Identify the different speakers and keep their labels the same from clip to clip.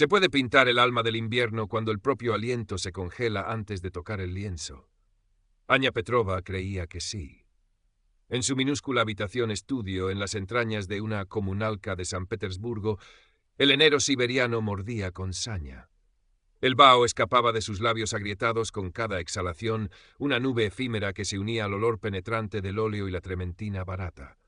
Speaker 1: Se puede pintar el alma del invierno cuando el propio aliento se congela antes de tocar el lienzo. Anya Petrova creía que sí. En su minúscula habitación estudio en las entrañas de una comunalca de San Petersburgo, el enero siberiano mordía con saña. El vaho escapaba de sus labios agrietados con cada exhalación, una nube efímera que se unía al olor penetrante del óleo y la trementina barata.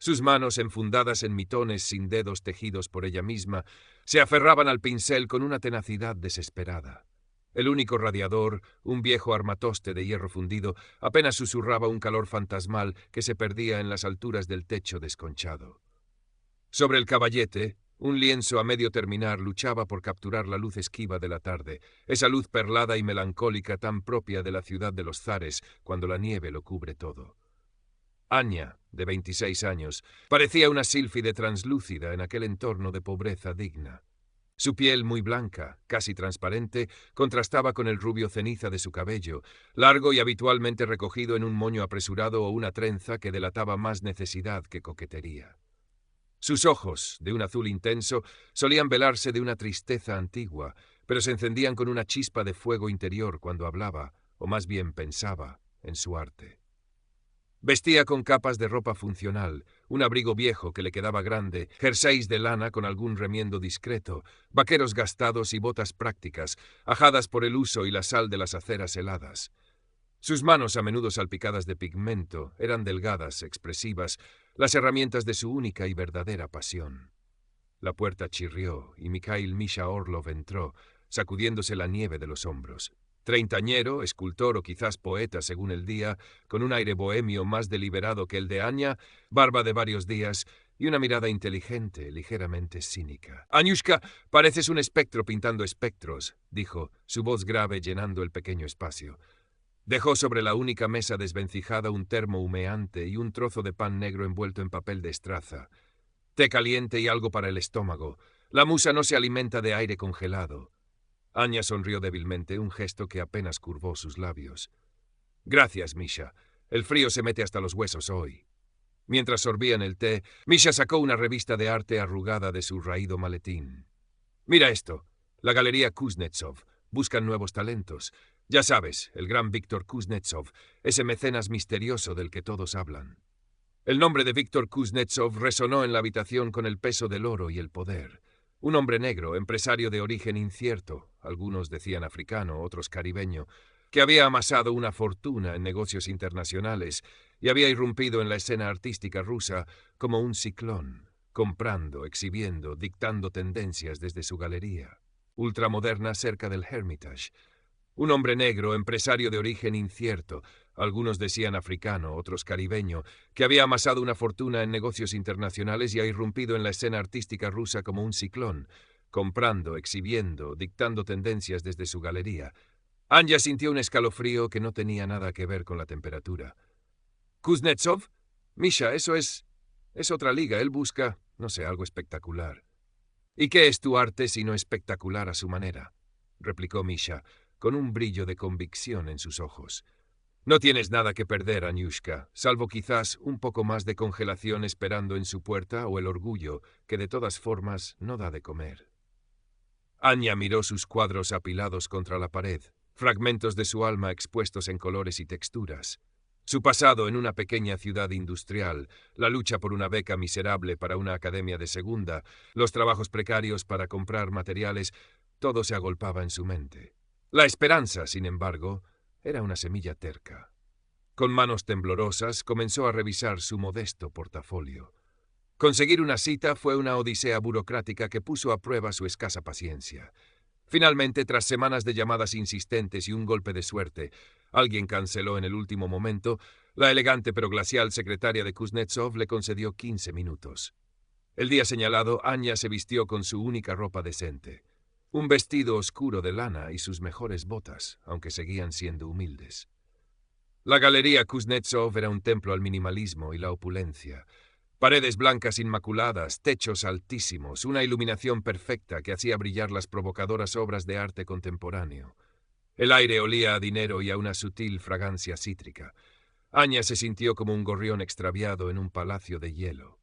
Speaker 1: Sus manos, enfundadas en mitones sin dedos tejidos por ella misma, se aferraban al pincel con una tenacidad desesperada. El único radiador, un viejo armatoste de hierro fundido, apenas susurraba un calor fantasmal que se perdía en las alturas del techo desconchado. Sobre el caballete, un lienzo a medio terminar luchaba por capturar la luz esquiva de la tarde, esa luz perlada y melancólica tan propia de la ciudad de los zares cuando la nieve lo cubre todo. Anya, de 26 años, parecía una sílfide translúcida en aquel entorno de pobreza digna. Su piel muy blanca, casi transparente, contrastaba con el rubio ceniza de su cabello, largo y habitualmente recogido en un moño apresurado o una trenza que delataba más necesidad que coquetería. Sus ojos, de un azul intenso, solían velarse de una tristeza antigua, pero se encendían con una chispa de fuego interior cuando hablaba, o más bien pensaba, en su arte. Vestía con capas de ropa funcional, un abrigo viejo que le quedaba grande, jerseys de lana con algún remiendo discreto, vaqueros gastados y botas prácticas, ajadas por el uso y la sal de las aceras heladas. Sus manos, a menudo salpicadas de pigmento, eran delgadas, expresivas, las herramientas de su única y verdadera pasión. La puerta chirrió y Mikhail Misha Orlov entró, sacudiéndose la nieve de los hombros. Treintañero, escultor o quizás poeta según el día, con un aire bohemio más deliberado que el de Anya, barba de varios días y una mirada inteligente, ligeramente cínica. «Anyushka, pareces un espectro pintando espectros», dijo, su voz grave llenando el pequeño espacio. Dejó sobre la única mesa desvencijada un termo humeante y un trozo de pan negro envuelto en papel de estraza. Té caliente y algo para el estómago. La musa no se alimenta de aire congelado. Anya sonrió débilmente, un gesto que apenas curvó sus labios. «Gracias, Misha. El frío se mete hasta los huesos hoy». Mientras sorbían el té, Misha sacó una revista de arte arrugada de su raído maletín. «Mira esto. La Galería Kuznetsov. Buscan nuevos talentos. Ya sabes, el gran Víctor Kuznetsov, ese mecenas misterioso del que todos hablan». El nombre de Víctor Kuznetsov resonó en la habitación con el peso del oro y el poder. Un hombre negro, empresario de origen incierto, algunos decían africano, otros caribeño, que había amasado una fortuna en negocios internacionales y había irrumpido en la escena artística rusa como un ciclón, comprando, exhibiendo, dictando tendencias desde su galería, ultramoderna cerca del Hermitage. Un hombre negro, empresario de origen incierto, algunos decían africano, otros caribeño, que había amasado una fortuna en negocios internacionales y ha irrumpido en la escena artística rusa como un ciclón, comprando, exhibiendo, dictando tendencias desde su galería. Anya sintió un escalofrío que no tenía nada que ver con la temperatura. «¿Kuznetsov? Misha, eso es otra liga. Él busca, no sé, algo espectacular». «¿Y qué es tu arte sino espectacular a su manera?», replicó Misha, con un brillo de convicción en sus ojos. «No tienes nada que perder, Anyushka, salvo quizás un poco más de congelación esperando en su puerta o el orgullo, que de todas formas no da de comer». Anya miró sus cuadros apilados contra la pared, fragmentos de su alma expuestos en colores y texturas. Su pasado en una pequeña ciudad industrial, la lucha por una beca miserable para una academia de segunda, los trabajos precarios para comprar materiales, todo se agolpaba en su mente. La esperanza, sin embargo, era una semilla terca. Con manos temblorosas comenzó a revisar su modesto portafolio. Conseguir una cita fue una odisea burocrática que puso a prueba su escasa paciencia. Finalmente, tras semanas de llamadas insistentes y un golpe de suerte, alguien canceló en el último momento, la elegante pero glacial secretaria de Kuznetsov le concedió 15 minutos. El día señalado, Anya se vistió con su única ropa decente. Un vestido oscuro de lana y sus mejores botas, aunque seguían siendo humildes. La Galería Kuznetsov era un templo al minimalismo y la opulencia. Paredes blancas inmaculadas, techos altísimos, una iluminación perfecta que hacía brillar las provocadoras obras de arte contemporáneo. El aire olía a dinero y a una sutil fragancia cítrica. Anya se sintió como un gorrión extraviado en un palacio de hielo.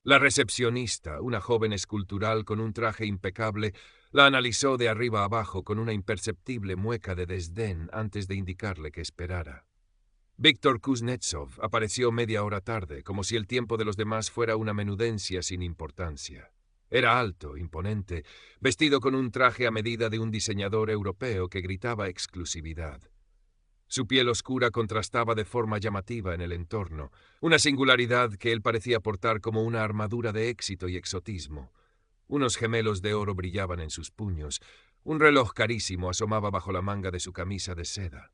Speaker 1: La recepcionista, una joven escultural con un traje impecable, La analizó de arriba abajo con una imperceptible mueca de desdén antes de indicarle que esperara. Víctor Kuznetsov apareció media hora tarde, como si el tiempo de los demás fuera una menudencia sin importancia. Era alto, imponente, vestido con un traje a medida de un diseñador europeo que gritaba exclusividad. Su piel oscura contrastaba de forma llamativa en el entorno, una singularidad que él parecía portar como una armadura de éxito y exotismo. Unos gemelos de oro brillaban en sus puños, un reloj carísimo asomaba bajo la manga de su camisa de seda.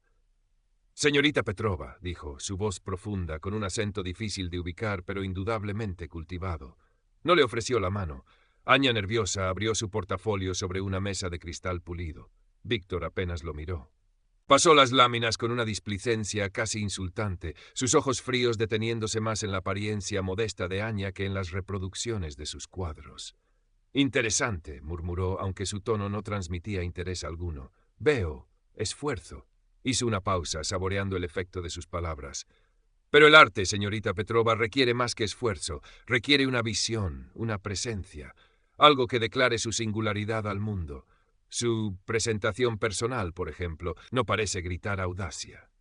Speaker 1: «Señorita Petrova», dijo, su voz profunda, con un acento difícil de ubicar, pero indudablemente cultivado. No le ofreció la mano. Anya, nerviosa, abrió su portafolio sobre una mesa de cristal pulido. Víctor apenas lo miró. Pasó las láminas con una displicencia casi insultante, sus ojos fríos deteniéndose más en la apariencia modesta de Anya que en las reproducciones de sus cuadros. «Interesante», murmuró, aunque su tono no transmitía interés alguno. «Veo, esfuerzo». Hizo una pausa, saboreando el efecto de sus palabras. «Pero el arte, señorita Petrova, requiere más que esfuerzo, requiere una visión, una presencia, algo que declare su singularidad al mundo. Su presentación personal, por ejemplo, no parece gritar audacia».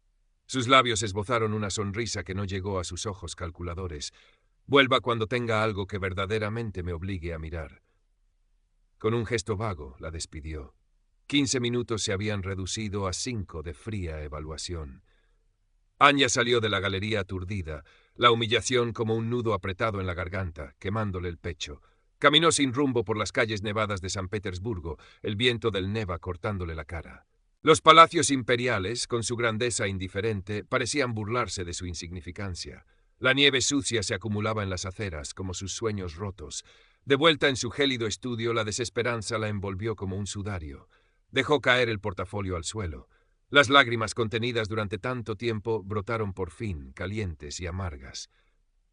Speaker 1: Sus labios esbozaron una sonrisa que no llegó a sus ojos calculadores. «Vuelva cuando tenga algo que verdaderamente me obligue a mirar». Con un gesto vago la despidió. 15 minutos se habían reducido a 5 de fría evaluación. Anya salió de la galería aturdida, la humillación como un nudo apretado en la garganta, quemándole el pecho. Caminó sin rumbo por las calles nevadas de San Petersburgo, el viento del Neva cortándole la cara. Los palacios imperiales, con su grandeza indiferente, parecían burlarse de su insignificancia. La nieve sucia se acumulaba en las aceras, como sus sueños rotos. De vuelta en su gélido estudio, la desesperanza la envolvió como un sudario. Dejó caer el portafolio al suelo. Las lágrimas contenidas durante tanto tiempo brotaron por fin, calientes y amargas.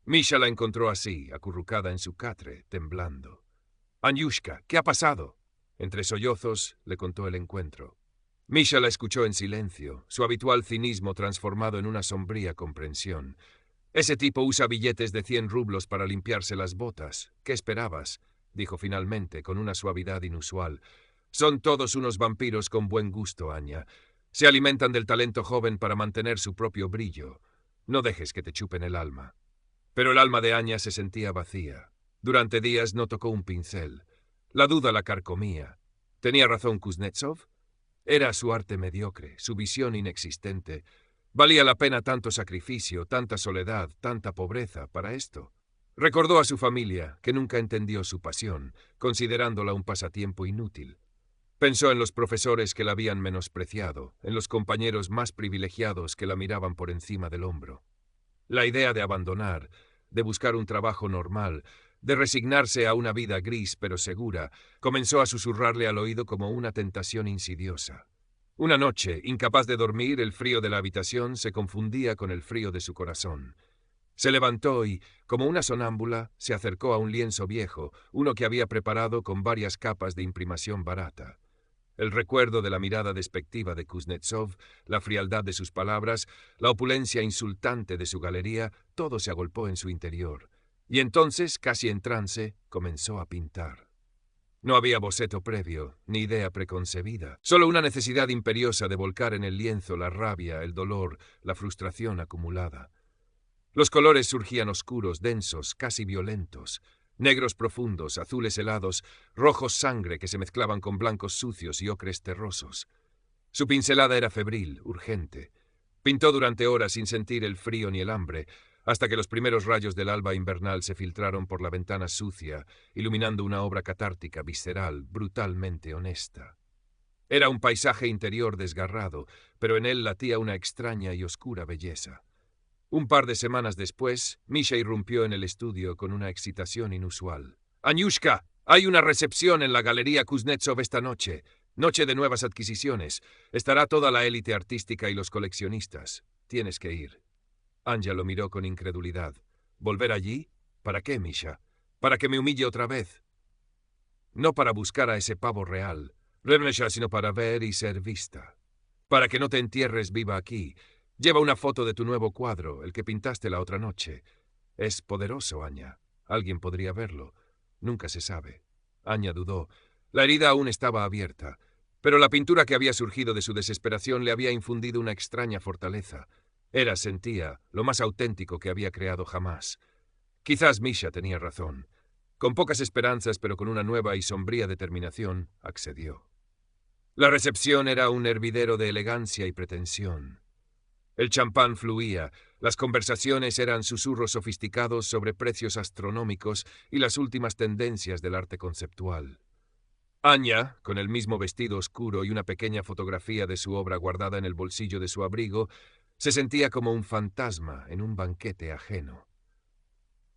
Speaker 1: Misha la encontró así, acurrucada en su catre, temblando. «Anyushka, ¿qué ha pasado?». Entre sollozos le contó el encuentro. Misha la escuchó en silencio, su habitual cinismo transformado en una sombría comprensión. «Ese tipo usa billetes de 100 rublos para limpiarse las botas. ¿Qué esperabas?», dijo finalmente, con una suavidad inusual. «Son todos unos vampiros con buen gusto, Anya. Se alimentan del talento joven para mantener su propio brillo. No dejes que te chupen el alma». Pero el alma de Anya se sentía vacía. Durante días no tocó un pincel. La duda la carcomía. ¿Tenía razón Kuznetsov? Era su arte mediocre, su visión inexistente. ¿Valía la pena tanto sacrificio, tanta soledad, tanta pobreza para esto? Recordó a su familia, que nunca entendió su pasión, considerándola un pasatiempo inútil. Pensó en los profesores que la habían menospreciado, en los compañeros más privilegiados que la miraban por encima del hombro. La idea de abandonar, de buscar un trabajo normal, de resignarse a una vida gris pero segura, comenzó a susurrarle al oído como una tentación insidiosa. Una noche, incapaz de dormir, el frío de la habitación se confundía con el frío de su corazón. Se levantó y, como una sonámbula, se acercó a un lienzo viejo, uno que había preparado con varias capas de imprimación barata. El recuerdo de la mirada despectiva de Kuznetsov, la frialdad de sus palabras, la opulencia insultante de su galería, todo se agolpó en su interior. Y entonces, casi en trance, comenzó a pintar. No había boceto previo, ni idea preconcebida, solo una necesidad imperiosa de volcar en el lienzo la rabia, el dolor, la frustración acumulada. Los colores surgían oscuros, densos, casi violentos. Negros profundos, azules helados, rojos sangre que se mezclaban con blancos sucios y ocres terrosos. Su pincelada era febril, urgente. Pintó durante horas sin sentir el frío ni el hambre, hasta que los primeros rayos del alba invernal se filtraron por la ventana sucia, iluminando una obra catártica, visceral, brutalmente honesta. Era un paisaje interior desgarrado, pero en él latía una extraña y oscura belleza. Un par de semanas después, Misha irrumpió en el estudio con una excitación inusual. «Anyushka, hay una recepción en la Galería Kuznetsov esta noche. Noche de nuevas adquisiciones. Estará toda la élite artística y los coleccionistas. Tienes que ir». Anya lo miró con incredulidad. «¿Volver allí? ¿Para qué, Misha? ¿Para que me humille otra vez?» «No para buscar a ese pavo real, sino para ver y ser vista. Para que no te entierres viva aquí. Lleva una foto de tu nuevo cuadro, el que pintaste la otra noche. Es poderoso, Anya. Alguien podría verlo. Nunca se sabe». Anya dudó. La herida aún estaba abierta, pero la pintura que había surgido de su desesperación le había infundido una extraña fortaleza. Era, sentía, lo más auténtico que había creado jamás. Quizás Misha tenía razón. Con pocas esperanzas, pero con una nueva y sombría determinación, accedió. La recepción era un hervidero de elegancia y pretensión. El champán fluía, las conversaciones eran susurros sofisticados sobre precios astronómicos y las últimas tendencias del arte conceptual. Anya, con el mismo vestido oscuro y una pequeña fotografía de su obra guardada en el bolsillo de su abrigo, se sentía como un fantasma en un banquete ajeno.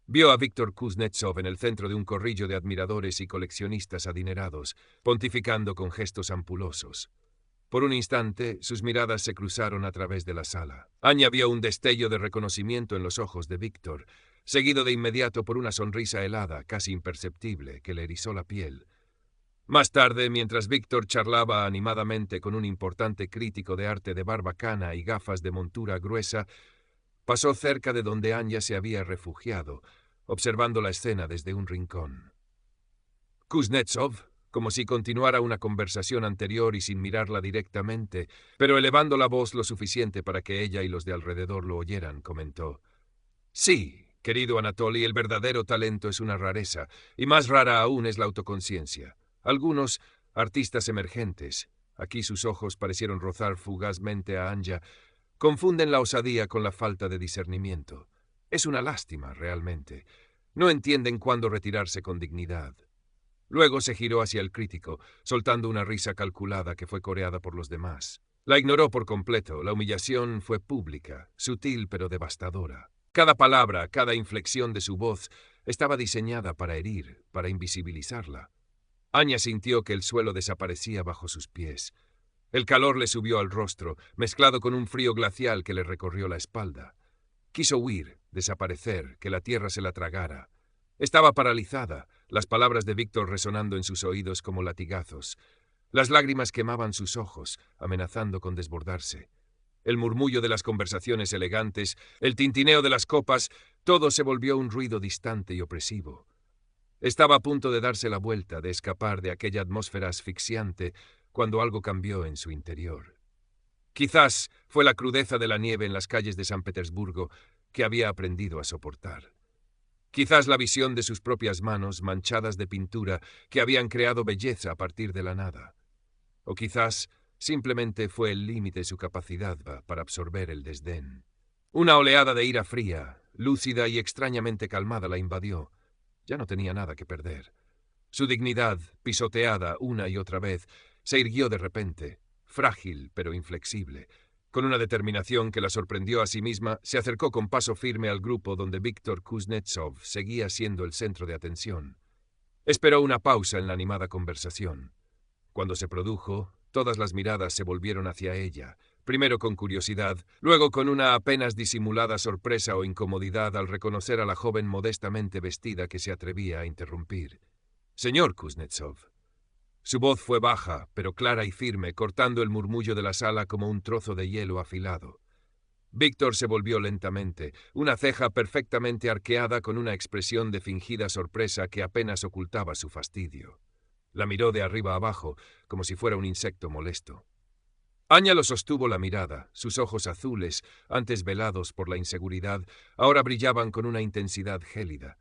Speaker 1: Vio a Víktor Kuznetsov en el centro de un corrillo de admiradores y coleccionistas adinerados, pontificando con gestos ampulosos. Por un instante, sus miradas se cruzaron a través de la sala. Anya vio un destello de reconocimiento en los ojos de Víktor, seguido de inmediato por una sonrisa helada, casi imperceptible, que le erizó la piel. Más tarde, mientras Víktor charlaba animadamente con un importante crítico de arte de barba cana y gafas de montura gruesa, pasó cerca de donde Anya se había refugiado, observando la escena desde un rincón. Kuznetsov, como si continuara una conversación anterior y sin mirarla directamente, pero elevando la voz lo suficiente para que ella y los de alrededor lo oyeran, comentó: «Sí, querido Anatoly, el verdadero talento es una rareza, y más rara aún es la autoconciencia. Algunos, artistas emergentes», aquí sus ojos parecieron rozar fugazmente a Anya, «confunden la osadía con la falta de discernimiento. Es una lástima, realmente. No entienden cuándo retirarse con dignidad». Luego se giró hacia el crítico, soltando una risa calculada que fue coreada por los demás. La ignoró por completo. La humillación fue pública, sutil pero devastadora. Cada palabra, cada inflexión de su voz estaba diseñada para herir, para invisibilizarla. Anya sintió que el suelo desaparecía bajo sus pies. El calor le subió al rostro, mezclado con un frío glacial que le recorrió la espalda. Quiso huir, desaparecer, que la tierra se la tragara. Estaba paralizada, las palabras de Víktor resonando en sus oídos como latigazos. Las lágrimas quemaban sus ojos, amenazando con desbordarse. El murmullo de las conversaciones elegantes, el tintineo de las copas, todo se volvió un ruido distante y opresivo. Estaba a punto de darse la vuelta, de escapar de aquella atmósfera asfixiante, cuando algo cambió en su interior. Quizás fue la crudeza de la nieve en las calles de San Petersburgo que había aprendido a soportar. Quizás la visión de sus propias manos manchadas de pintura que habían creado belleza a partir de la nada. O quizás simplemente fue el límite de su capacidad para absorber el desdén. Una oleada de ira fría, lúcida y extrañamente calmada la invadió. Ya no tenía nada que perder. Su dignidad, pisoteada una y otra vez, se irguió de repente, frágil pero inflexible. Con una determinación que la sorprendió a sí misma, se acercó con paso firme al grupo donde Víktor Kuznetsov seguía siendo el centro de atención. Esperó una pausa en la animada conversación. Cuando se produjo, todas las miradas se volvieron hacia ella, primero con curiosidad, luego con una apenas disimulada sorpresa o incomodidad al reconocer a la joven modestamente vestida que se atrevía a interrumpir. «Señor Kuznetsov». Su voz fue baja, pero clara y firme, cortando el murmullo de la sala como un trozo de hielo afilado. Víktor se volvió lentamente, una ceja perfectamente arqueada con una expresión de fingida sorpresa que apenas ocultaba su fastidio. La miró de arriba abajo, como si fuera un insecto molesto. Anya lo sostuvo la mirada, sus ojos azules, antes velados por la inseguridad, ahora brillaban con una intensidad gélida.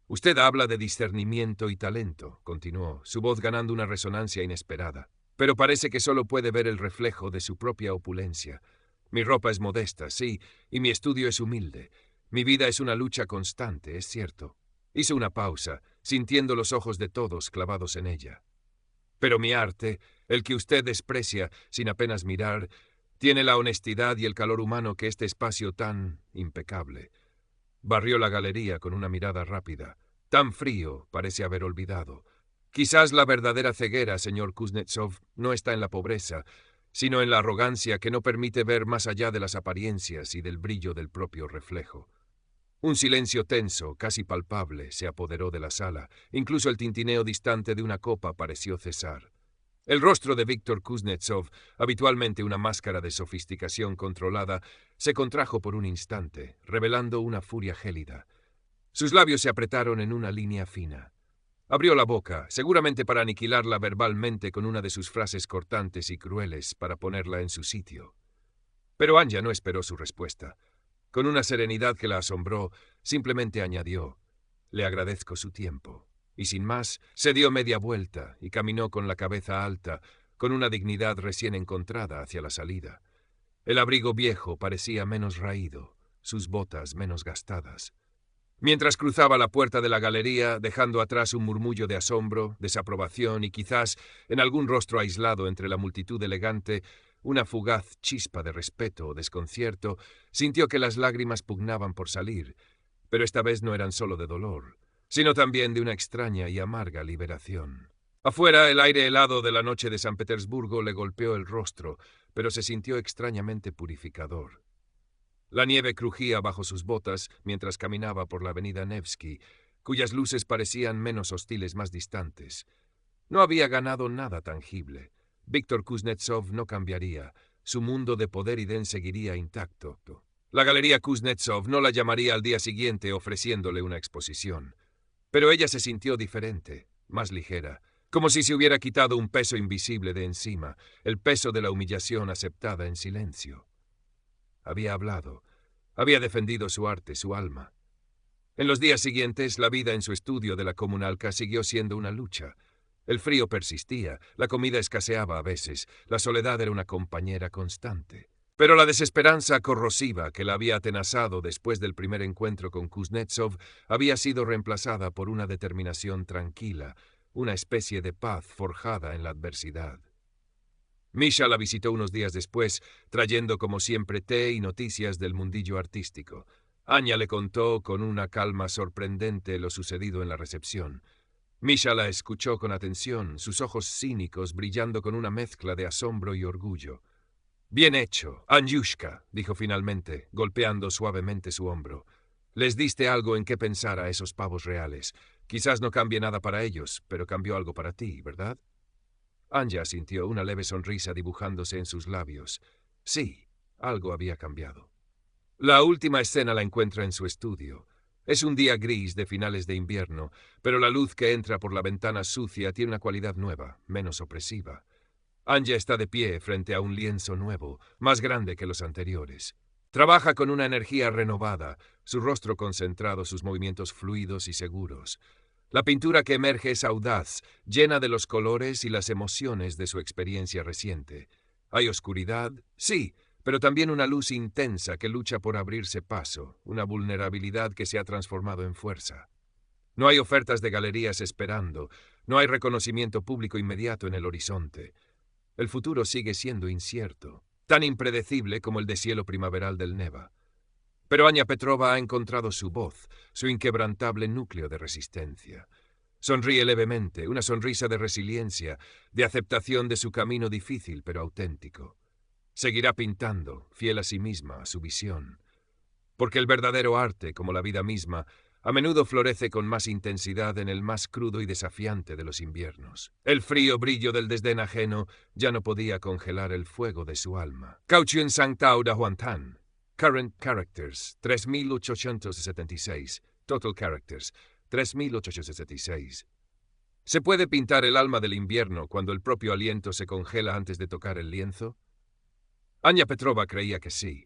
Speaker 1: «Usted habla de discernimiento y talento», continuó, su voz ganando una resonancia inesperada. «Pero parece que solo puede ver el reflejo de su propia opulencia. Mi ropa es modesta, sí, y mi estudio es humilde. Mi vida es una lucha constante, es cierto». Hizo una pausa, sintiendo los ojos de todos clavados en ella. «Pero mi arte, el que usted desprecia sin apenas mirar, tiene la honestidad y el calor humano que este espacio tan impecable». Barrió la galería con una mirada rápida. Tan frío, parece haber olvidado. Quizás la verdadera ceguera, señor Kuznetsov, no está en la pobreza, sino en la arrogancia que no permite ver más allá de las apariencias y del brillo del propio reflejo. Un silencio tenso, casi palpable, se apoderó de la sala. Incluso el tintineo distante de una copa pareció cesar. El rostro de Víktor Kuznetsov, habitualmente una máscara de sofisticación controlada, se contrajo por un instante, revelando una furia gélida. Sus labios se apretaron en una línea fina. Abrió la boca, seguramente para aniquilarla verbalmente con una de sus frases cortantes y crueles para ponerla en su sitio. Pero Anya no esperó su respuesta. Con una serenidad que la asombró, simplemente añadió: «Le agradezco su tiempo». Y sin más, se dio media vuelta y caminó con la cabeza alta, con una dignidad recién encontrada hacia la salida. El abrigo viejo parecía menos raído, sus botas menos gastadas. Mientras cruzaba la puerta de la galería, dejando atrás un murmullo de asombro, desaprobación y quizás, en algún rostro aislado entre la multitud elegante, una fugaz chispa de respeto o desconcierto, sintió que las lágrimas pugnaban por salir, pero esta vez no eran solo de dolor, sino también de una extraña y amarga liberación. Afuera, el aire helado de la noche de San Petersburgo le golpeó el rostro, pero se sintió extrañamente purificador. La nieve crujía bajo sus botas mientras caminaba por la avenida Nevsky, cuyas luces parecían menos hostiles más distantes. No había ganado nada tangible. Víctor Kuznetsov no cambiaría. Su mundo de poder y den seguiría intacto. La Galería Kuznetsov no la llamaría al día siguiente ofreciéndole una exposición. Pero ella se sintió diferente, más ligera, como si se hubiera quitado un peso invisible de encima, el peso de la humillación aceptada en silencio. Había hablado, había defendido su arte, su alma. En los días siguientes, la vida en su estudio de la comunalca siguió siendo una lucha. El frío persistía, la comida escaseaba a veces, la soledad era una compañera constante. Pero la desesperanza corrosiva que la había atenazado después del primer encuentro con Kuznetsov había sido reemplazada por una determinación tranquila, una especie de paz forjada en la adversidad. Misha la visitó unos días después, trayendo como siempre té y noticias del mundillo artístico. Anya le contó con una calma sorprendente lo sucedido en la recepción. Misha la escuchó con atención, sus ojos cínicos brillando con una mezcla de asombro y orgullo. «Bien hecho, Anyushka», dijo finalmente, golpeando suavemente su hombro. «Les diste algo en qué pensar a esos pavos reales. Quizás no cambie nada para ellos, pero cambió algo para ti, ¿verdad?» Anya sintió una leve sonrisa dibujándose en sus labios. Sí, algo había cambiado. La última escena la encuentra en su estudio. Es un día gris de finales de invierno, pero la luz que entra por la ventana sucia tiene una cualidad nueva, menos opresiva. Anya está de pie frente a un lienzo nuevo, más grande que los anteriores. Trabaja con una energía renovada, su rostro concentrado, sus movimientos fluidos y seguros. La pintura que emerge es audaz, llena de los colores y las emociones de su experiencia reciente. Hay oscuridad, sí, pero también una luz intensa que lucha por abrirse paso, una vulnerabilidad que se ha transformado en fuerza. No hay ofertas de galerías esperando, no hay reconocimiento público inmediato en el horizonte. El futuro sigue siendo incierto, tan impredecible como el deshielo primaveral del Neva. Pero Anya Petrova ha encontrado su voz, su inquebrantable núcleo de resistencia. Sonríe levemente, una sonrisa de resiliencia, de aceptación de su camino difícil pero auténtico. Seguirá pintando, fiel a sí misma, a su visión. Porque el verdadero arte, como la vida misma, a menudo florece con más intensidad en el más crudo y desafiante de los inviernos. El frío brillo del desdén ajeno ya no podía congelar el fuego de su alma. Cauchun Sangtao da Huantan. Current Characters, 3.876. Total Characters, 3.876. ¿Se puede pintar el alma del invierno cuando el propio aliento se congela antes de tocar el lienzo? Anya Petrova creía que sí.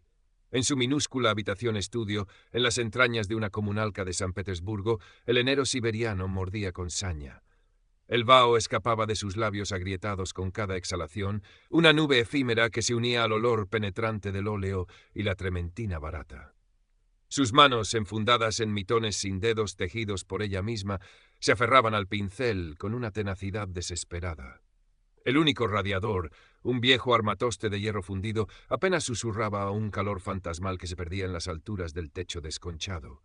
Speaker 1: En su minúscula habitación estudio, en las entrañas de una comunalca de San Petersburgo, el enero siberiano mordía con saña. El vaho escapaba de sus labios agrietados con cada exhalación, una nube efímera que se unía al olor penetrante del óleo y la trementina barata. Sus manos, enfundadas en mitones sin dedos tejidos por ella misma, se aferraban al pincel con una tenacidad desesperada. El único radiador, un viejo armatoste de hierro fundido, apenas susurraba a un calor fantasmal que se perdía en las alturas del techo desconchado.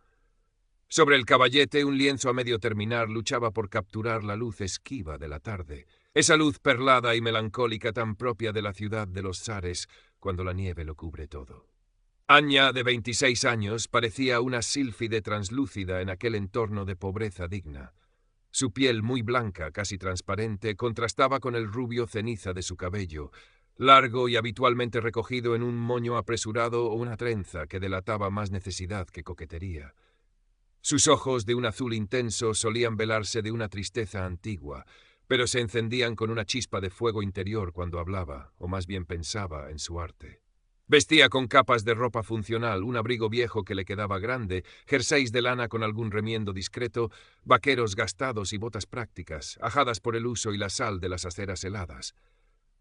Speaker 1: Sobre el caballete, un lienzo a medio terminar luchaba por capturar la luz esquiva de la tarde, esa luz perlada y melancólica tan propia de la ciudad de los zares cuando la nieve lo cubre todo. Anya, de 26 años, parecía una sílfide translúcida en aquel entorno de pobreza digna. Su piel muy blanca, casi transparente, contrastaba con el rubio ceniza de su cabello, largo y habitualmente recogido en un moño apresurado o una trenza que delataba más necesidad que coquetería. Sus ojos, de un azul intenso, solían velarse de una tristeza antigua, pero se encendían con una chispa de fuego interior cuando hablaba, o más bien pensaba, en su arte. Vestía con capas de ropa funcional, un abrigo viejo que le quedaba grande, jerseys de lana con algún remiendo discreto, vaqueros gastados y botas prácticas, ajadas por el uso y la sal de las aceras heladas.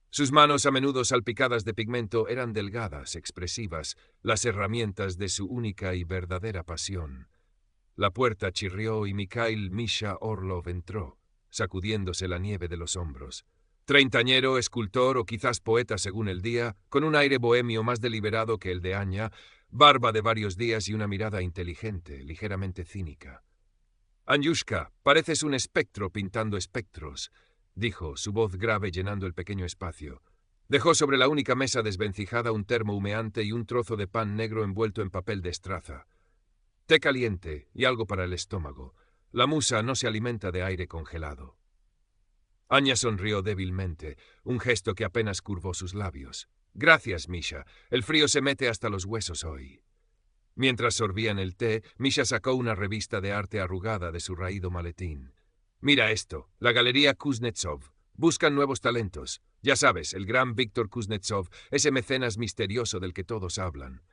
Speaker 1: Sus manos, a menudo salpicadas de pigmento, eran delgadas, expresivas, las herramientas de su única y verdadera pasión. La puerta chirrió y Mikhail Misha Orlov entró, sacudiéndose la nieve de los hombros. Treintañero, escultor o quizás poeta según el día, con un aire bohemio más deliberado que el de Anya, barba de varios días y una mirada inteligente, ligeramente cínica. «Anyushka, pareces un espectro pintando espectros», dijo, su voz grave llenando el pequeño espacio. Dejó sobre la única mesa desvencijada un termo humeante y un trozo de pan negro envuelto en papel de estraza. «Té caliente y algo para el estómago. La musa no se alimenta de aire congelado». Anya sonrió débilmente, un gesto que apenas curvó sus labios. «Gracias, Misha. El frío se mete hasta los huesos hoy». Mientras sorbían el té, Misha sacó una revista de arte arrugada de su raído maletín. «Mira esto, la Galería Kuznetsov. Buscan nuevos talentos. Ya sabes, el gran Víctor Kuznetsov, ese mecenas misterioso del que todos hablan».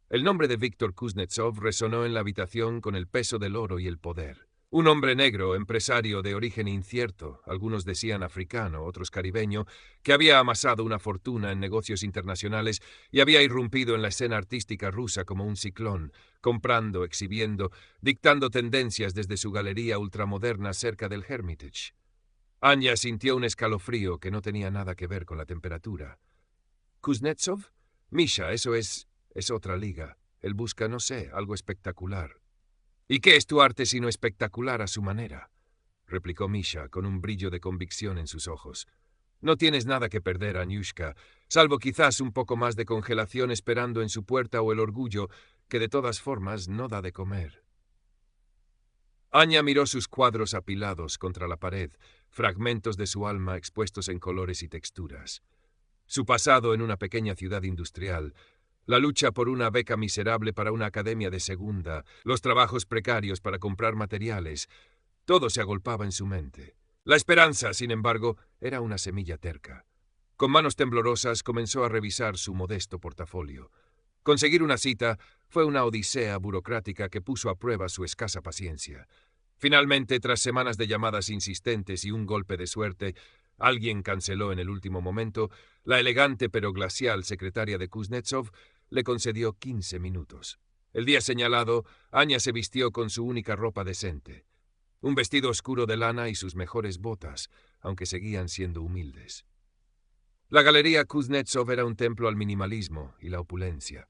Speaker 1: El nombre de Víctor Kuznetsov resonó en la habitación con el peso del oro y el poder. Un hombre negro, empresario de origen incierto, algunos decían africano, otros caribeño, que había amasado una fortuna en negocios internacionales y había irrumpido en la escena artística rusa como un ciclón, comprando, exhibiendo, dictando tendencias desde su galería ultramoderna cerca del Hermitage. Anya sintió un escalofrío que no tenía nada que ver con la temperatura. ¿Kuznetsov? Misha, eso es otra liga. Él busca, no sé, algo espectacular. ¿Y qué es tu arte sino espectacular a su manera?, replicó Misha, con un brillo de convicción en sus ojos. No tienes nada que perder, Anyushka, salvo quizás un poco más de congelación esperando en su puerta o el orgullo, que de todas formas no da de comer. Anya miró sus cuadros apilados contra la pared, fragmentos de su alma expuestos en colores y texturas. Su pasado en una pequeña ciudad industrial, la lucha por una beca miserable para una academia de segunda, los trabajos precarios para comprar materiales, todo se agolpaba en su mente. La esperanza, sin embargo, era una semilla terca. Con manos temblorosas comenzó a revisar su modesto portafolio. Conseguir una cita fue una odisea burocrática que puso a prueba su escasa paciencia. Finalmente, tras semanas de llamadas insistentes y un golpe de suerte, alguien canceló en el último momento, la elegante pero glacial secretaria de Kuznetsov le concedió 15 minutos. El día señalado, Anya se vistió con su única ropa decente. Un vestido oscuro de lana y sus mejores botas, aunque seguían siendo humildes. La Galería Kuznetsov era un templo al minimalismo y la opulencia.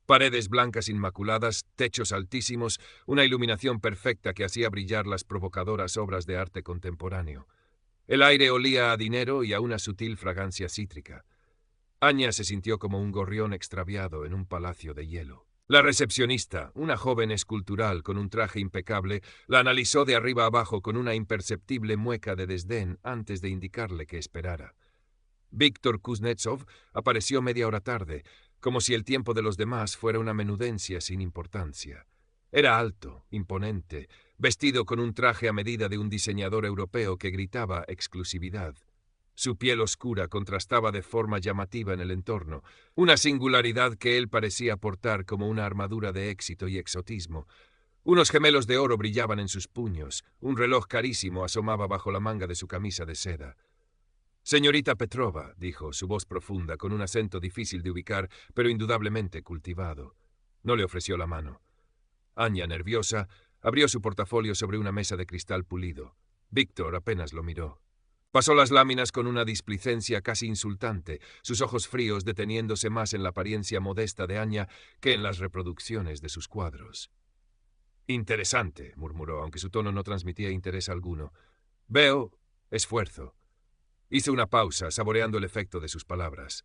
Speaker 1: Paredes blancas inmaculadas, techos altísimos, una iluminación perfecta que hacía brillar las provocadoras obras de arte contemporáneo. El aire olía a dinero y a una sutil fragancia cítrica. Anya se sintió como un gorrión extraviado en un palacio de hielo. La recepcionista, una joven escultural con un traje impecable, la analizó de arriba abajo con una imperceptible mueca de desdén antes de indicarle que esperara. Víctor Kuznetsov apareció media hora tarde, como si el tiempo de los demás fuera una menudencia sin importancia. Era alto, imponente, vestido con un traje a medida de un diseñador europeo que gritaba exclusividad. Su piel oscura contrastaba de forma llamativa en el entorno, una singularidad que él parecía portar como una armadura de éxito y exotismo. Unos gemelos de oro brillaban en sus puños, un reloj carísimo asomaba bajo la manga de su camisa de seda. «Señorita Petrova», dijo, su voz profunda, con un acento difícil de ubicar, pero indudablemente cultivado. No le ofreció la mano. Anya, nerviosa, abrió su portafolio sobre una mesa de cristal pulido. Víctor apenas lo miró. Pasó las láminas con una displicencia casi insultante, sus ojos fríos deteniéndose más en la apariencia modesta de Anya que en las reproducciones de sus cuadros. «Interesante», murmuró, aunque su tono no transmitía interés alguno. «Veo esfuerzo». Hizo una pausa, saboreando el efecto de sus palabras.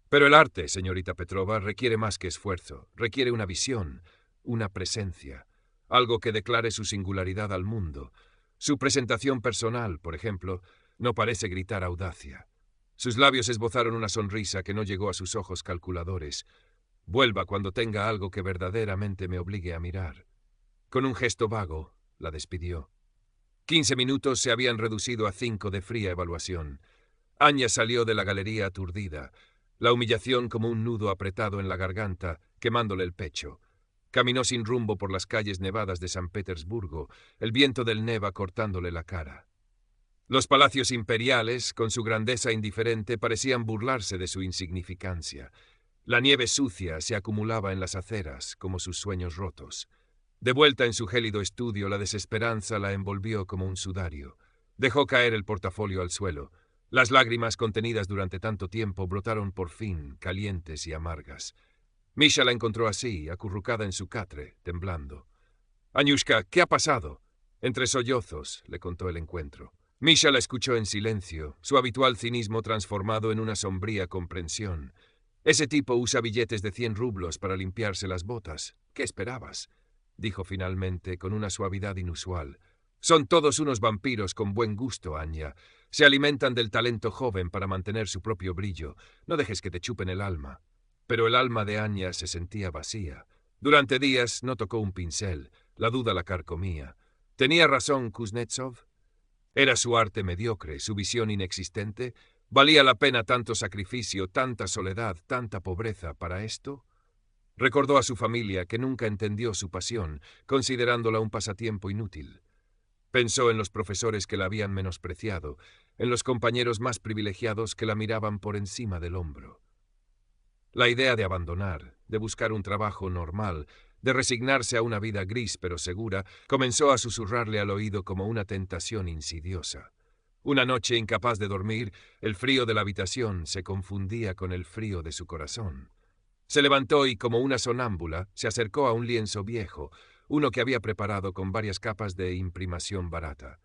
Speaker 1: «Pero el arte, señorita Petrova, requiere más que esfuerzo. Requiere una visión, una presencia, algo que declare su singularidad al mundo. Su presentación personal, por ejemplo, no parece gritar audacia. Sus labios esbozaron una sonrisa que no llegó a sus ojos calculadores. Vuelva cuando tenga algo que verdaderamente me obligue a mirar». Con un gesto vago, la despidió. 15 minutos se habían reducido a 5 de fría evaluación. Anya salió de la galería aturdida, la humillación como un nudo apretado en la garganta, quemándole el pecho. Caminó sin rumbo por las calles nevadas de San Petersburgo, el viento del Neva cortándole la cara. Los palacios imperiales, con su grandeza indiferente, parecían burlarse de su insignificancia. La nieve sucia se acumulaba en las aceras, como sus sueños rotos. De vuelta en su gélido estudio, la desesperanza la envolvió como un sudario. Dejó caer el portafolio al suelo. Las lágrimas contenidas durante tanto tiempo brotaron por fin, calientes y amargas. Misha la encontró así, acurrucada en su catre, temblando. «Aniushka, ¿qué ha pasado?» Entre sollozos, le contó el encuentro. Misha la escuchó en silencio, su habitual cinismo transformado en una sombría comprensión. «Ese tipo usa billetes de 100 rublos para limpiarse las botas. ¿Qué esperabas?», dijo finalmente con una suavidad inusual. «Son todos unos vampiros con buen gusto, Anya. Se alimentan del talento joven para mantener su propio brillo. No dejes que te chupen el alma». Pero el alma de Anya se sentía vacía. Durante días no tocó un pincel. La duda la carcomía. ¿Tenía razón Kuznetsov? ¿Era su arte mediocre, su visión inexistente? ¿Valía la pena tanto sacrificio, tanta soledad, tanta pobreza para esto? Recordó a su familia, que nunca entendió su pasión, considerándola un pasatiempo inútil. Pensó en los profesores que la habían menospreciado, en los compañeros más privilegiados que la miraban por encima del hombro. La idea de abandonar, de buscar un trabajo normal, de resignarse a una vida gris pero segura, comenzó a susurrarle al oído como una tentación insidiosa. Una noche, incapaz de dormir, el frío de la habitación se confundía con el frío de su corazón. Se levantó y, como una sonámbula, se acercó a un lienzo viejo, uno que había preparado con varias capas de imprimación barata.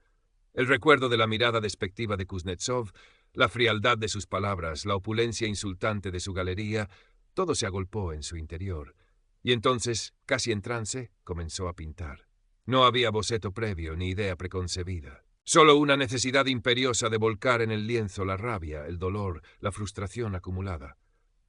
Speaker 1: El recuerdo de la mirada despectiva de Kuznetsov, la frialdad de sus palabras, la opulencia insultante de su galería, todo se agolpó en su interior. Y entonces, casi en trance, comenzó a pintar. No había boceto previo ni idea preconcebida. Solo una necesidad imperiosa de volcar en el lienzo la rabia, el dolor, la frustración acumulada.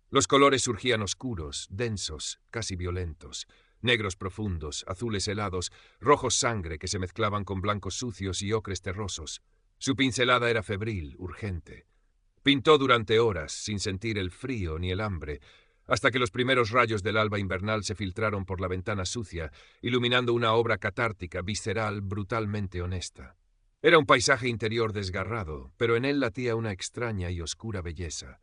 Speaker 1: Los colores surgían oscuros, densos, casi violentos. Negros profundos, azules helados, rojos sangre que se mezclaban con blancos sucios y ocres terrosos. Su pincelada era febril, urgente. Pintó durante horas, sin sentir el frío ni el hambre, hasta que los primeros rayos del alba invernal se filtraron por la ventana sucia, iluminando una obra catártica, visceral, brutalmente honesta. Era un paisaje interior desgarrado, pero en él latía una extraña y oscura belleza.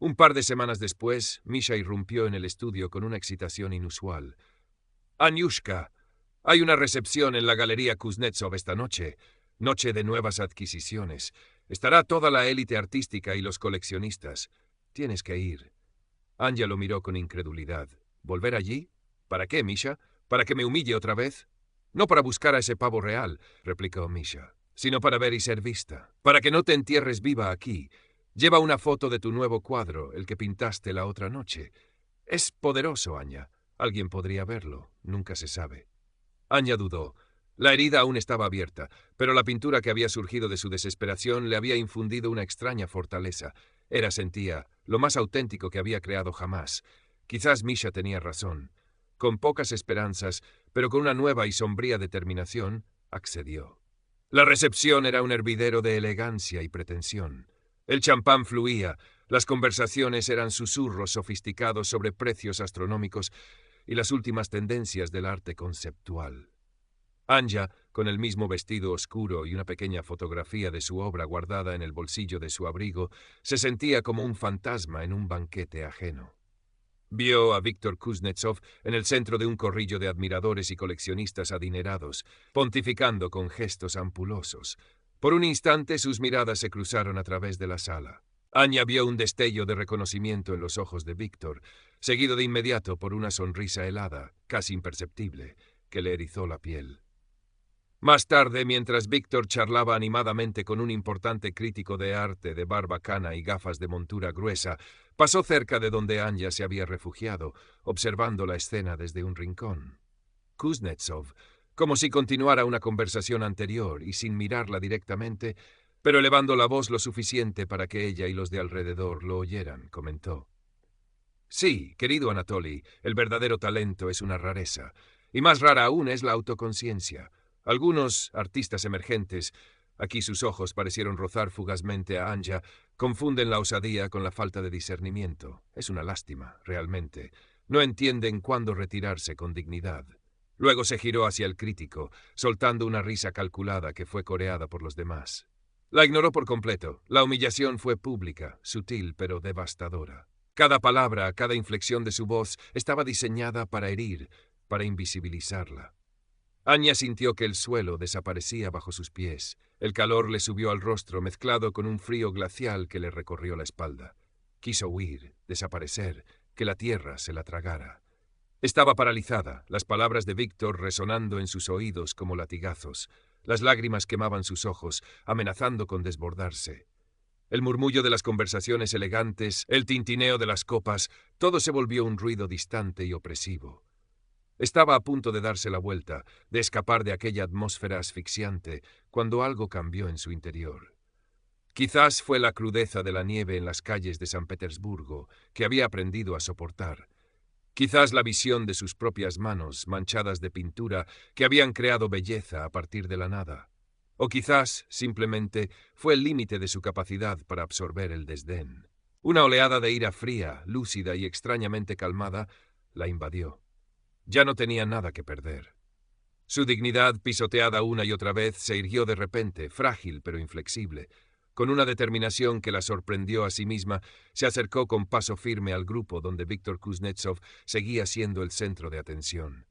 Speaker 1: Un par de semanas después, Misha irrumpió en el estudio con una excitación inusual. «Aniushka, hay una recepción en la Galería Kuznetsov esta noche. Noche de nuevas adquisiciones. Estará toda la élite artística y los coleccionistas. Tienes que ir». Anya lo miró con incredulidad. «¿Volver allí? ¿Para qué, Misha? ¿Para que me humille otra vez?» «No para buscar a ese pavo real», replicó Misha, «sino para ver y ser vista. Para que no te entierres viva aquí. Lleva una foto de tu nuevo cuadro, el que pintaste la otra noche. Es poderoso, Anya. Alguien podría verlo. Nunca se sabe». Anya dudó. La herida aún estaba abierta, pero la pintura que había surgido de su desesperación le había infundido una extraña fortaleza. Era, sentía, lo más auténtico que había creado jamás. Quizás Misha tenía razón. Con pocas esperanzas, pero con una nueva y sombría determinación, accedió. La recepción era un hervidero de elegancia y pretensión. El champán fluía, las conversaciones eran susurros sofisticados sobre precios astronómicos y las últimas tendencias del arte conceptual. Anya, con el mismo vestido oscuro y una pequeña fotografía de su obra guardada en el bolsillo de su abrigo, se sentía como un fantasma en un banquete ajeno. Vio a Víctor Kuznetsov en el centro de un corrillo de admiradores y coleccionistas adinerados, pontificando con gestos ampulosos. Por un instante sus miradas se cruzaron a través de la sala. Anya vio un destello de reconocimiento en los ojos de Víctor, seguido de inmediato por una sonrisa helada, casi imperceptible, que le erizó la piel. Más tarde, mientras Víctor charlaba animadamente con un importante crítico de arte de barba cana y gafas de montura gruesa, pasó cerca de donde Anya se había refugiado, observando la escena desde un rincón. Kuznetsov, como si continuara una conversación anterior y sin mirarla directamente, pero elevando la voz lo suficiente para que ella y los de alrededor lo oyeran, comentó: «Sí, querido Anatoly, el verdadero talento es una rareza. Y más rara aún es la autoconciencia. Algunos artistas emergentes, aquí sus ojos parecieron rozar fugazmente a Anya, confunden la osadía con la falta de discernimiento. Es una lástima, realmente. No entienden cuándo retirarse con dignidad. Luego se giró hacia el crítico, soltando una risa calculada que fue coreada por los demás. La ignoró por completo. La humillación fue pública, sutil pero devastadora. Cada palabra, cada inflexión de su voz estaba diseñada para herir, para invisibilizarla. Anya sintió que el suelo desaparecía bajo sus pies. El calor le subió al rostro, mezclado con un frío glacial que le recorrió la espalda. Quiso huir, desaparecer, que la tierra se la tragara. Estaba paralizada, las palabras de Víctor resonando en sus oídos como latigazos. Las lágrimas quemaban sus ojos, amenazando con desbordarse. El murmullo de las conversaciones elegantes, el tintineo de las copas, todo se volvió un ruido distante y opresivo. Estaba a punto de darse la vuelta, de escapar de aquella atmósfera asfixiante, cuando algo cambió en su interior. Quizás fue la crudeza de la nieve en las calles de San Petersburgo, que había aprendido a soportar. Quizás la visión de sus propias manos, manchadas de pintura, que habían creado belleza a partir de la nada. O quizás, simplemente, fue el límite de su capacidad para absorber el desdén. Una oleada de ira fría, lúcida y extrañamente calmada, la invadió. Ya no tenía nada que perder. Su dignidad, pisoteada una y otra vez, se irguió de repente, frágil pero inflexible. Con una determinación que la sorprendió a sí misma, se acercó con paso firme al grupo donde Víctor Kuznetsov seguía siendo el centro de atención.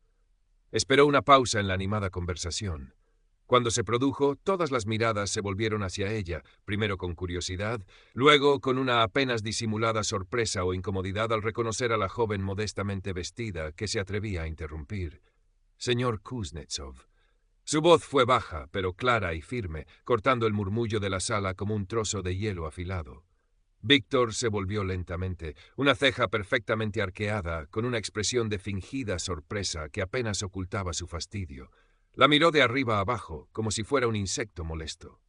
Speaker 1: Esperó una pausa en la animada conversación. Cuando se produjo, todas las miradas se volvieron hacia ella, primero con curiosidad, luego con una apenas disimulada sorpresa o incomodidad al reconocer a la joven modestamente vestida que se atrevía a interrumpir. «Señor Kuznetsov». Su voz fue baja, pero clara y firme, cortando el murmullo de la sala como un trozo de hielo afilado. Víctor se volvió lentamente, una ceja perfectamente arqueada, con una expresión de fingida sorpresa que apenas ocultaba su fastidio. La miró de arriba abajo, como si fuera un insecto molesto.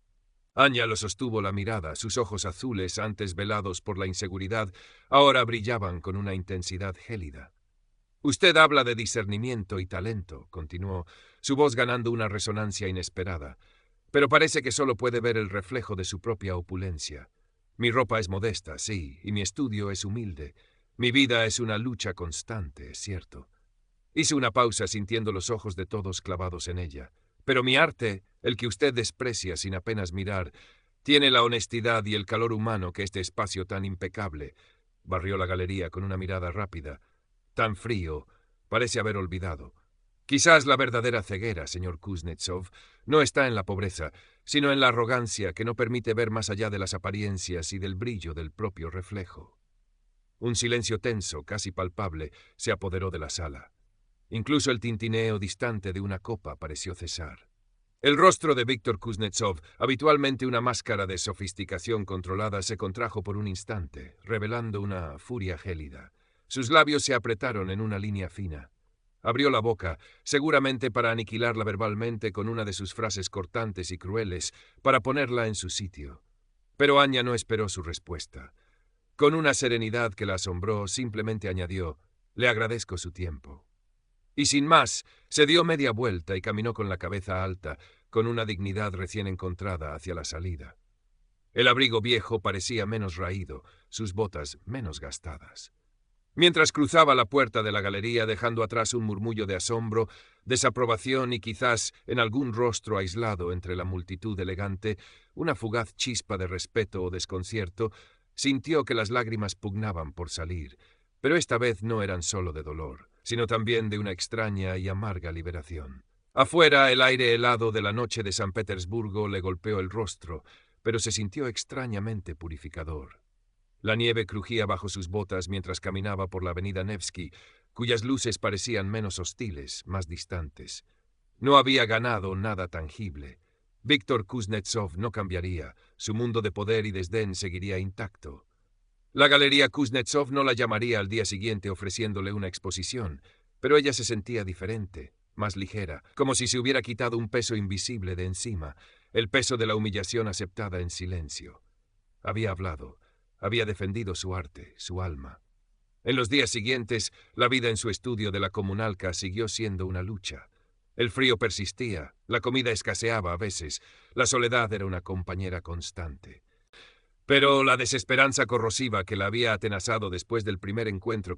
Speaker 1: Anya lo sostuvo la mirada, sus ojos azules, antes velados por la inseguridad, ahora brillaban con una intensidad gélida. «Usted habla de discernimiento y talento», continuó, su voz ganando una resonancia inesperada, «pero parece que solo puede ver el reflejo de su propia opulencia. Mi ropa es modesta, sí, y mi estudio es humilde. Mi vida es una lucha constante, es cierto». Hizo una pausa sintiendo los ojos de todos clavados en ella. «Pero mi arte, el que usted desprecia sin apenas mirar, tiene la honestidad y el calor humano que este espacio tan impecable». Barrió la galería con una mirada rápida. «Tan frío, parece haber olvidado. Quizás la verdadera ceguera, señor Kuznetsov, no está en la pobreza, sino en la arrogancia que no permite ver más allá de las apariencias y del brillo del propio reflejo». Un silencio tenso, casi palpable, se apoderó de la sala. Incluso el tintineo distante de una copa pareció cesar. El rostro de Víctor Kuznetsov, habitualmente una máscara de sofisticación controlada, se contrajo por un instante, revelando una furia gélida. Sus labios se apretaron en una línea fina. Abrió la boca, seguramente para aniquilarla verbalmente con una de sus frases cortantes y crueles, para ponerla en su sitio. Pero Anya no esperó su respuesta. Con una serenidad que la asombró, simplemente añadió: «Le agradezco su tiempo». Y sin más, se dio media vuelta y caminó con la cabeza alta, con una dignidad recién encontrada, hacia la salida. El abrigo viejo parecía menos raído, sus botas menos gastadas. Mientras cruzaba la puerta de la galería, dejando atrás un murmullo de asombro, desaprobación y quizás en algún rostro aislado entre la multitud elegante, una fugaz chispa de respeto o desconcierto, sintió que las lágrimas pugnaban por salir, pero esta vez no eran solo de dolor, sino también de una extraña y amarga liberación. Afuera, el aire helado de la noche de San Petersburgo le golpeó el rostro, pero se sintió extrañamente purificador. La nieve crujía bajo sus botas mientras caminaba por la avenida Nevsky, cuyas luces parecían menos hostiles, más distantes. No había ganado nada tangible. Víctor Kuznetsov no cambiaría, su mundo de poder y desdén seguiría intacto. La Galería Kuznetsov no la llamaría al día siguiente ofreciéndole una exposición, pero ella se sentía diferente, más ligera, como si se hubiera quitado un peso invisible de encima, el peso de la humillación aceptada en silencio. Había hablado, había defendido su arte, su alma. En los días siguientes, la vida en su estudio de la Comunalca siguió siendo una lucha. El frío persistía, la comida escaseaba a veces, la soledad era una compañera constante. Pero la desesperanza corrosiva que la había atenazado después del primer encuentro